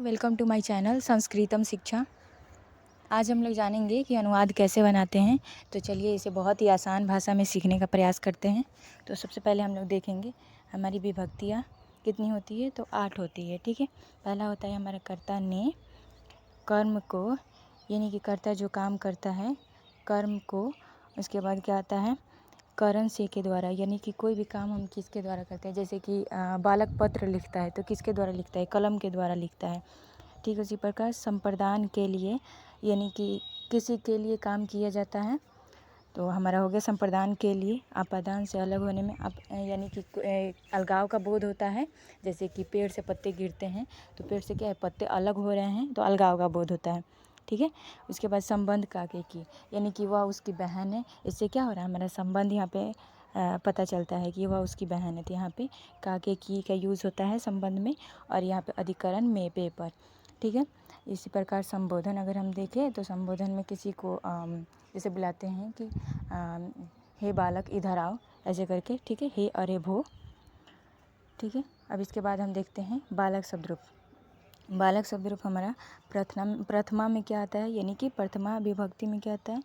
Welcome to my channel संस्कृतम शिक्षा। आज हम लोग जानेंगे कि अनुवाद कैसे बनाते हैं। तो चलिए इसे बहुत ही आसान भाषा में सीखने का प्रयास करते हैं। तो सबसे पहले हम लोग देखेंगे हमारी विभक्तियाँ कितनी होती है। तो 8 होती है। ठीक है, पहला होता है हमारा कर्ता ने कर्म को, यानी कि कर्ता जो काम करता है कर्म को। उसके बाद क्या आता है करण से के द्वारा, यानी कि कोई भी काम हम किसके द्वारा करते हैं। जैसे कि बालक पत्र लिखता है तो किसके द्वारा लिखता है, कलम के द्वारा लिखता है। ठीक है, उसी प्रकार संप्रदान के लिए, यानी कि किसी के लिए काम किया जाता है। तो हमारा हो गया संप्रदान के लिए। आपादान से अलग होने में यानी कि अलगाव का बोध होता है। जैसे कि पेड़ से पत्ते गिरते हैं तो पेड़ से क्या है, पत्ते अलग हो रहे हैं तो अलगाव का बोध होता है। ठीक है, उसके बाद संबंध काके की, यानी कि वह उसकी बहन है। इससे क्या हो रहा है, हमारा संबंध यहाँ पे पता चलता है कि वह उसकी बहन है। तो यहाँ पे काके की का यूज़ होता है संबंध में, और यहाँ पे अधिकरण में पे पर। ठीक है, इसी प्रकार संबोधन अगर हम देखें तो संबोधन में किसी को जैसे बुलाते हैं कि हे बालक इधर आओ, ऐसे करके। ठीक है, हे अरे भो। ठीक है, अब इसके बाद हम देखते हैं बालक शब्द रूप। बालक शब्द रूप हमारा प्रथमा में क्या आता है, यानी कि प्रथमा विभक्ति में क्या आता है,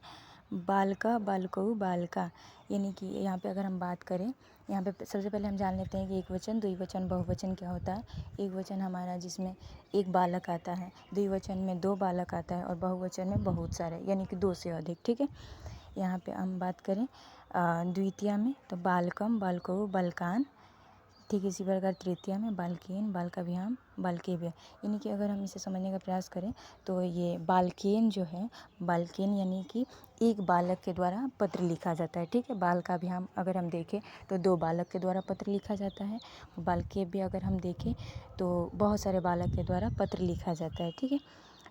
बालका बालकऊ बालका। यानी कि यहाँ पे अगर हम बात करें, यहाँ पे सबसे पहले हम जान लेते हैं कि एक वचन द्विवचन बहुवचन क्या होता है। एक वचन हमारा जिसमें एक बालक आता है, द्विवचन में 2 बालक आता है, और बहुवचन में बहुत सारे, यानी कि 2 से अधिक। ठीक है, यहाँ पे हम बात करें द्वितीया में तो बालकम बालकऊ बालकान। ठीक इसी प्रकार तृतीया में बालकेन बालकाभ्याम बालकेभ्य। यानी कि अगर हम इसे समझने का प्रयास करें तो ये बालकेन जो है, बालकेन यानी कि एक बालक के द्वारा पत्र लिखा जाता है। ठीक है, बालकाभ्याम अगर हम देखें तो 2 बालक के द्वारा पत्र लिखा जाता है। बालकेभ्य अगर हम देखें तो बहुत सारे बालक के द्वारा पत्र लिखा जाता है। ठीक है,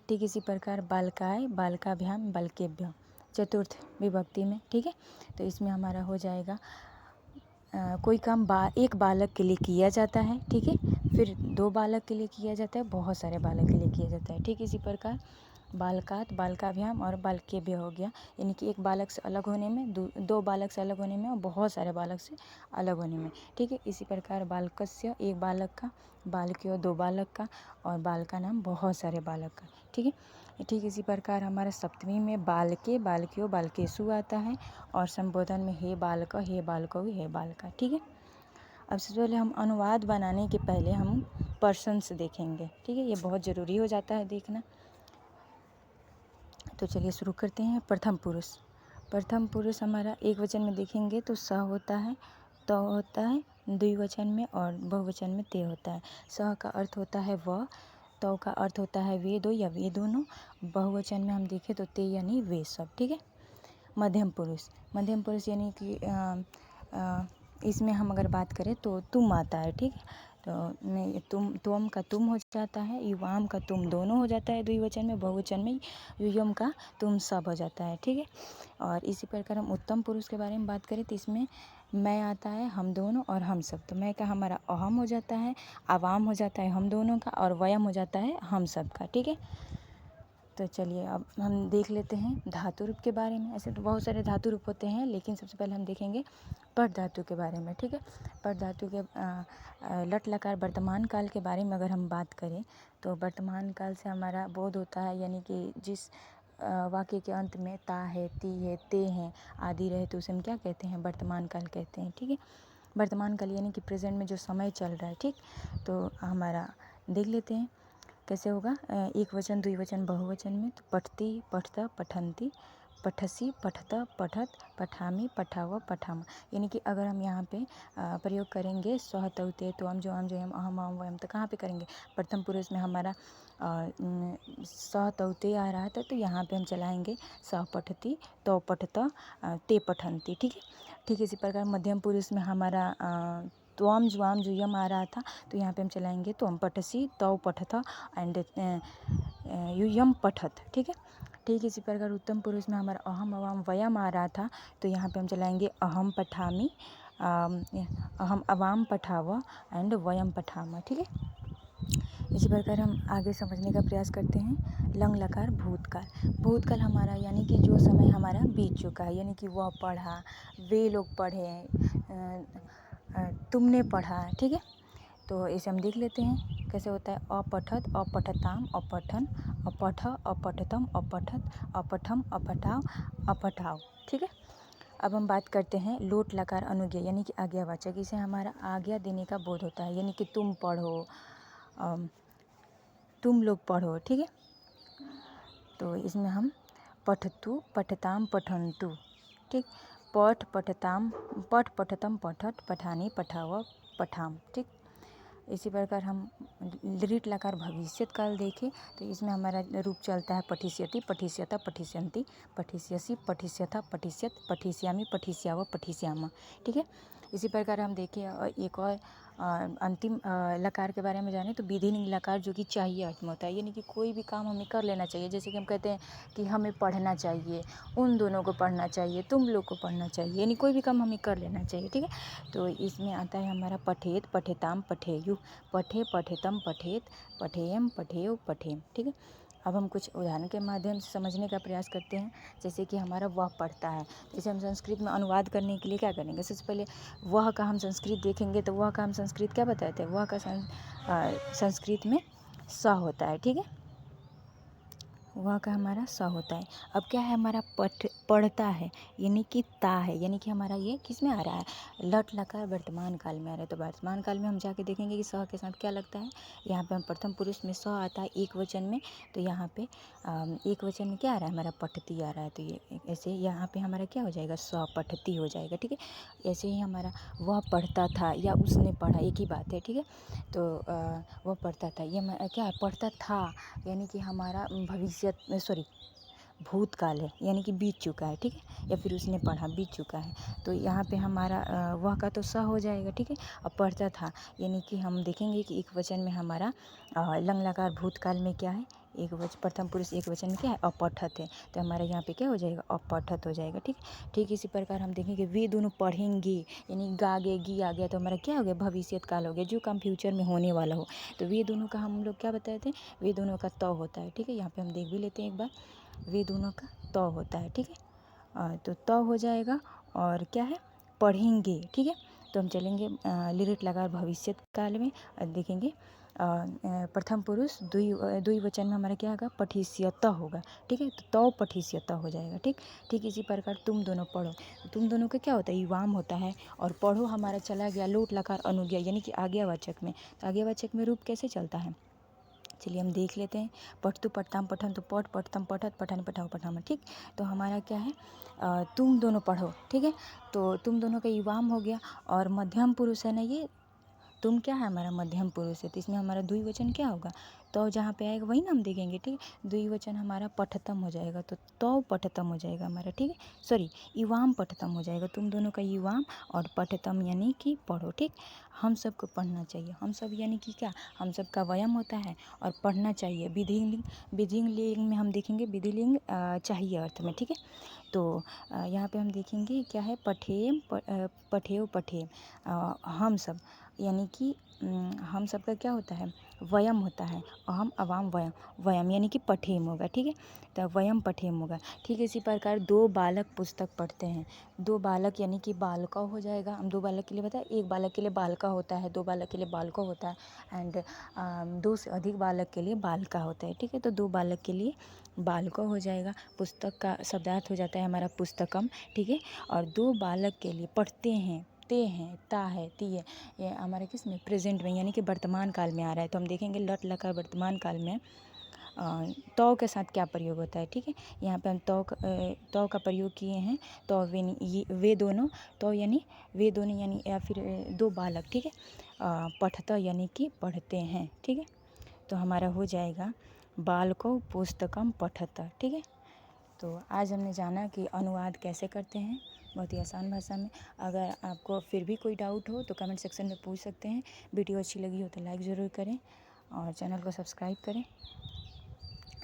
ठीक इसी प्रकार बालकाय बालकाभ्याम बालकेभ्य चतुर्थ विभक्ति में। ठीक है, तो इसमें हमारा हो जाएगा कोई काम एक बालक के लिए किया जाता है। ठीक है, फिर 2 बालक के लिए किया जाता है, बहुत सारे बालक के लिए किया जाता है। ठीक इसी प्रकार बालकात बालकाभ्याम और बालकेभ्य हो गया, यानी कि एक बालक से अलग होने में, 2 बालक से अलग होने में, और बहुत सारे बालक से अलग होने में। ठीक है, इसी प्रकार बालकस्य एक बालक का, बालक्यो 2 बालक का, और बाल का नाम बहुत सारे बालक का। ठीक है, ठीक इसी प्रकार हमारा सप्तमी में बालके बालक्यो बालकेशु आता है, और संबोधन में हे बालक हे बालकौ हे बालका। ठीक है, अब सबसे पहले हम अनुवाद बनाने के पहले हम पर्सन्स देखेंगे। ठीक है, ये बहुत ज़रूरी हो जाता है देखना। तो चलिए शुरू करते हैं। प्रथम पुरुष। प्रथम पुरुष हमारा एक वचन में देखेंगे तो स होता है, त होता है द्विवचन में, और बहुवचन में ते होता है। स का अर्थ होता है वह, तो का अर्थ होता है वे दो या वे दोनों। बहुवचन में हम देखें तो ते यानी वे सब। ठीक है, मध्यम पुरुष। मध्यम पुरुष यानी कि इसमें हम अगर बात करें तो तुम आता है। ठीक है, तो तुम का तुम हो जाता है, युवाम का तुम दोनों हो जाता है द्विवचन में। बहुवचन में युयम का तुम सब हो जाता है। ठीक है, और इसी प्रकार हम उत्तम पुरुष के बारे में बात करें तो इसमें मैं आता है, हम दोनों और हम सब। तो मैं का हमारा अहम हो जाता है, आवाम हो जाता है हम दोनों का, और वयम हो जाता है हम सब का। ठीक है, तो चलिए अब हम देख लेते हैं धातु रूप के बारे में। ऐसे तो बहुत सारे धातु रूप होते हैं, लेकिन सबसे पहले हम देखेंगे पट धातु के बारे में। ठीक है, पट धातु के लट लकार वर्तमान काल के बारे में अगर हम बात करें तो वर्तमान काल से हमारा बोध होता है, यानी कि जिस वाक्य के अंत में ता है, ती है, ते हैं आदि रहे तो उसे हम क्या कहते हैं, वर्तमान काल कहते हैं। ठीक है, वर्तमान काल यानी कि प्रेजेंट में जो समय चल रहा है। ठीक, तो हमारा देख लेते हैं कैसे होगा। एक वचन द्विवचन बहुवचन में तो पठती पठता पठंती पठसी पठता पठत पठामी पठाव पठाम। यानी कि अगर हम यहाँ पे प्रयोग करेंगे सह तौते तो हम जो हम अहम अहम वयम, तो कहाँ पे करेंगे, प्रथम पुरुष में हमारा सह तौते आ रहा था तो यहाँ पे हम चलाएंगे सह पठती तो पठता ते पठंती। ठीक है, ठीक इसी प्रकार मध्यम पुरुष में हमारा त्वम ज्वाम जुयम आ रहा था तो यहाँ पे हम चलाएंगे त्वम पठसी तौ पठथ एंड युयम पठत। ठीक है, ठीक इसी प्रकार उत्तम पुरुष में हमारा अहम अवाम वयम आ रहा था तो यहाँ पे हम चलाएंगे अहम पठामी, अहम अवाम पठाव एंड वयम पठाम। ठीक है, इसी प्रकार हम आगे समझने का प्रयास करते हैं। लंग लकार भूतकाल। भूतकाल हमारा यानी कि जो समय हमारा बीत चुका है, यानी कि वह पढ़ा, वे लोग पढ़े, तुमने पढ़ा। ठीक है, तो इसे हम देख लेते हैं कैसे होता है। अपठत, अपठताम, अपठन, अपठ, अपठतम, अपठत, अपठम, अपठाव, अपठाव। ठीक है। अब हम बात करते हैं लोट लकार अनुज्ञा यानी कि आज्ञावाचक। इसे हमारा आज्ञा देने का बोध होता है, यानी कि तुम पढ़ो, तुम लोग पढ़ो। ठीक है। तो इसमें हम पठतु, पठताम, पठन्तु। ठीक। पठ, पठताम, पठ, पठतम, पठत, पठानी, पठाव, पठाम। ठीक। इसी प्रकार हम लिट लकार भविष्यत काल देखें तो इसमें हमारा रूप चलता है पठिष्यति, पठिष्यता, पठिष्यन्ति, पठिष्यसि, पठिष्यथा, पठिष्यत, पठिष्यामि, पठिष्याव, पठिष्याम। ठीक है। इसी प्रकार हम देखें एक और अंतिम लकार के बारे में जाने तो विधि लिंग लकार, जो कि चाहिए अर्थ में होता है, यानी कि कोई भी काम हमें कर लेना चाहिए। जैसे कि हम कहते हैं कि हमें पढ़ना चाहिए, उन दोनों को पढ़ना चाहिए, तुम लोग को पढ़ना चाहिए, यानी कोई भी काम हमें कर लेना चाहिए। ठीक है। तो इसमें आता है हमारा पठेत, पठेताम, पठेयु, पठे, पठेतम, पठेत, पठेयम, पठेयो, पठेम। ठीक है। अब हम कुछ उदाहरण के माध्यम से समझने का प्रयास करते हैं। जैसे कि हमारा वह पढ़ता है, इसे हम संस्कृत में अनुवाद करने के लिए क्या करेंगे। सबसे पहले वह का हम संस्कृत देखेंगे तो वह का हम संस्कृत क्या बताते हैं। वह का संस्कृत में स होता है। ठीक है। वह का हमारा स होता है। अब क्या है हमारा पढ़ता है, यानी कि ता है, यानी कि हमारा ये किस में आ रहा है, लट लकार वर्तमान काल में आ रहा है। तो वर्तमान काल में हम जाके देखेंगे कि स के साथ क्या लगता है। यहाँ पे हम प्रथम पुरुष में स आता है एक वचन में, तो यहाँ पे एक वचन में क्या आ रहा है हमारा पठती आ रहा है। तो ये ऐसे यहाँ पे हमारा क्या हो जाएगा, स पठती हो जाएगा। ठीक है। ऐसे ही हमारा वह पढ़ता था या उसने पढ़ा, एक ही बात है। ठीक है। तो वह पढ़ता था, ये क्या है, पढ़ता था, यानी कि हमारा भविष्य भूतकाल है, यानी कि बीत चुका है। ठीक है। या फिर उसने पढ़ा, बीत चुका है। तो यहाँ पे हमारा वह का तो स हो जाएगा। ठीक है। अब पढ़ता था, यानी कि हम देखेंगे कि एक वचन में हमारा लंग लकार भूतकाल में क्या है, एक वचन प्रथम पुरुष एक वचन में क्या है, अपठत है। तो हमारा यहाँ पे क्या हो जाएगा, अपठत हो जाएगा। ठीक। ठीक इसी प्रकार हम देखेंगे वे दोनों पढ़ेंगे, यानी गा गे गी आ गया, तो हमारा क्या हो गया, भविष्यत काल हो गया, जो काम फ्यूचर में होने वाला हो। तो वे दोनों का हम लोग क्या बताए थे, वे दोनों का त होता है। ठीक है। यहाँ पे हम देख भी लेते हैं एक बार, वे दोनों का त होता है। ठीक है। तो त हो जाएगा और क्या है, पढ़ेंगे। ठीक है। तो हम चलेंगे लिरिट लगा भविष्यत काल में देखेंगे प्रथम पुरुष द्विवचन में हमारा क्या होगा, पठिष्यत होगा। ठीक है। तो पठिष्यत हो जाएगा। ठीक इसी प्रकार तुम दोनों पढ़ो, तुम दोनों का क्या होता है, युवाम होता है। और पढ़ो हमारा चला गया लोट लकार अनुज्ञा, यानी कि आज्ञावाचक में। तो आज्ञावाचक में रूप कैसे चलता है, चलिए हम देख लेते हैं। पठतु, पठताम, पठन, तो पठ, पठतम, पठत, पठानी, पठाओ, पठामा। ठीक। तो हमारा क्या है, तुम दोनों पढ़ो। ठीक है। तो तुम दोनों का युवाम हो गया। और मध्यम पुरुष है ना, ये तुम क्या है हमारा मध्यम पुरुष है, तो इसमें हमारा द्विवचन क्या होगा, तो जहाँ पे आएगा वही ना हम देखेंगे। ठीक है। द्विवचन हमारा पठतम हो जाएगा, तो पठतम हो जाएगा हमारा। ठीक है। सॉरी, युवाम पठतम हो जाएगा, तुम दोनों का युवाम और पठतम यानी कि पढ़ो। ठीक। हम सबको पढ़ना चाहिए, हम सब यानी कि क्या, हम सब का वयम होता है और पढ़ना चाहिए। विधि लिंग में हम देखेंगे, विधि लिंग चाहिए अर्थ में। ठीक है। तो यहाँ पे हम देखेंगे क्या है, पठेम, पठेव, पठेम, हम सब, यानी कि हम सब का क्या होता है, वयम होता है। अहम, अवाम, वयम, वयम यानी कि पठेम होगा। ठीक है। तो वयम पठेम होगा। ठीक है। इसी प्रकार दो बालक पुस्तक पढ़ते हैं, दो बालक यानी कि बालका हो जाएगा। हम दो बालक के लिए बताए, एक बालक के लिए बालका होता है, दो बालक के लिए बालका होता है, एंड दो से अधिक बालक के लिए बालका होता है। ठीक है। तो दो बालक के लिए बालका हो जाएगा। पुस्तक का शब्दार्थ हो जाता है हमारा पुस्तकम। ठीक है। और दो बालक के लिए पढ़ते हैं, ते हैं, ता है, ती है, ये हमारे किस में, प्रेजेंट में, यानी कि वर्तमान काल में आ रहा है। तो हम देखेंगे लट लकार वर्तमान काल में तो के साथ क्या प्रयोग होता है। ठीक है। यहाँ पे हम तो का प्रयोग किए हैं। तो वे दोनों, तो यानी वे दोनों, यानी या फिर दो बालक। ठीक है। पठता यानी कि पढ़ते हैं। ठीक है। तो हमारा हो जाएगा बालको पुस्तकम पठता। ठीक है। तो आज हमने जाना कि अनुवाद कैसे करते हैं, बहुत ही आसान भाषा में। अगर आपको फिर भी कोई डाउट हो तो कमेंट सेक्शन में पूछ सकते हैं। वीडियो अच्छी लगी हो तो लाइक ज़रूर करें और चैनल को सब्सक्राइब करें।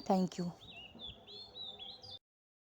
Thank you.